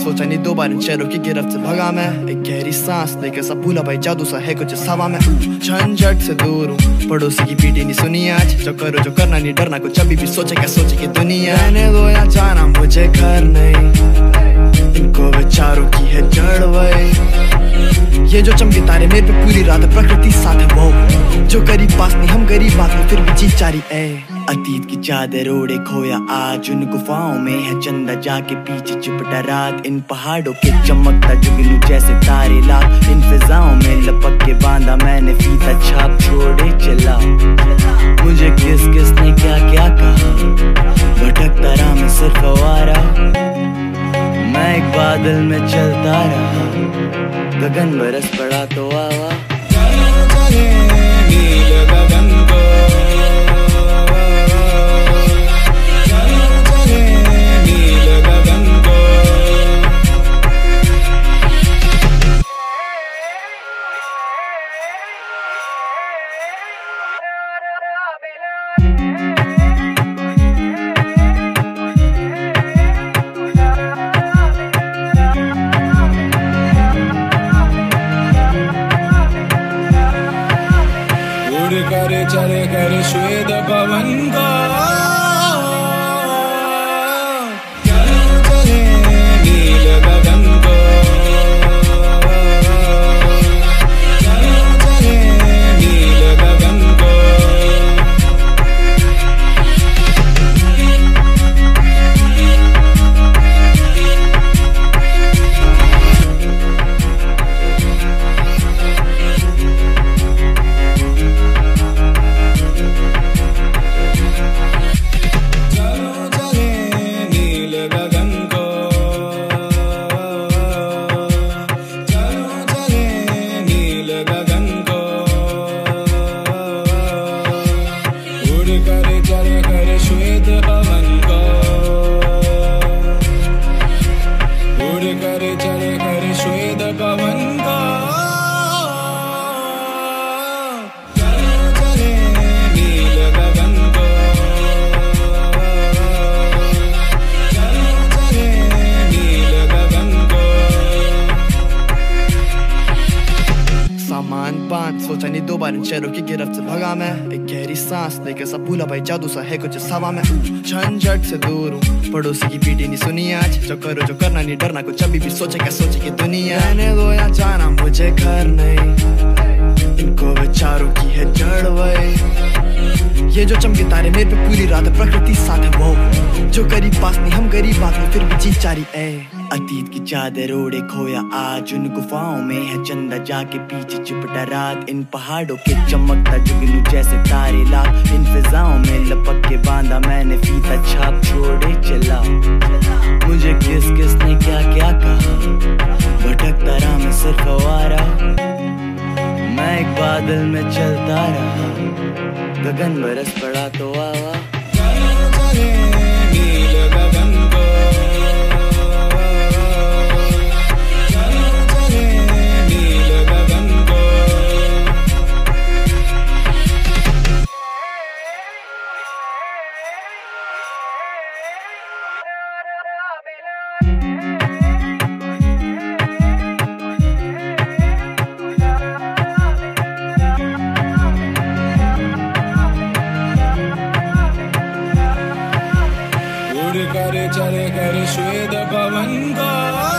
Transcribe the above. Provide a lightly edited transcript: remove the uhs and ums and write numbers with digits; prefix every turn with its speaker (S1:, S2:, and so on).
S1: सोचा नहीं दो बार इन शहरों की गिरफ्त से भगा मैं। एक गहरी सांस लेकर सब भूला भाई जादू सा है कुछ हवा में। झंझट से दूर हूँ, पड़ोसी की पीटी नहीं सुनी आज। जो करो जो करना नहीं डरना, कुछ अभी भी सोचे क्या सोचे की दुनिया। रहने दो या जाना मुझे घर नहीं, इनको विचारों की है जड़ वही। ये जो चमके तारे मेरे पे पूरी रात प्रकृति साथ है वो। जो करीब पास नहीं हम गरीब बात में फिर भी जीत जारी है। अतीत की चादर ओढ़े खोया आज उन गुफाओं में है चंदा जाके पीछे चिपटा रात। इन पहाड़ों के चमकता जुगनू जैसे तारे लाख। इन फिजाओं में लपक के बांधा मैंने फीता छाप छोड़े चला। मुझे किस किस ने क्या क्या कहा, भटकता रहा मैं सिर्फ आवारा। मैं एक बादल में चलता रहा, गगन बरस पड़ा तो आवा। चले नील गगन को, करे चले करे श्वेत पवन का। चले नील गगन को, चले नील गगन को। करे चले करे श्वेत पवन को, उड़ करे चले करे श्वेत पवन को। चले नील गगन को, चले नील गगन को। सामान बांध सोचा नहीं दो बार इन शहरों की गिरफ्त से भगा मैं। एक गहरी सांस लेकर सब भूला भाई जादू सा है कुछ हवा में। झंझट से दूर हूँ, पड़ोसी की पीटी नहीं सुनी आज। जो करो जो करना नहीं डरना, कुछ अभी भी सोचे क्या सोचे की दुनिया। रहने दो या जाना मुझे घर नहीं, इनको विचारों की है जड़ वही। ये जो चमके तारे मेरे पे पूरी रात प्रकृति साथ है वो। जो करीब पास नहीं हम गरीब बात में फिर भी जीत जारी है। अतीत की चादर ओढ़े खोया आज उन गुफाओं में है चंदा जाके पीछे चिपटा रात। इन पहाड़ों के चमकता जुगनू जैसे तारे लाख। इन फिजाओं में लपक के बांधा मैंने फीता छाप छोड़े चला। मुझे किस किस ने क्या क्या कहा, भटकता रहा मैं सिर्फ आवारा। मैं एक बादल में चलता रहा, गगन बरस पड़ा तो आवा। चले नील गगन को, करे चले करे श्वेत पवन का।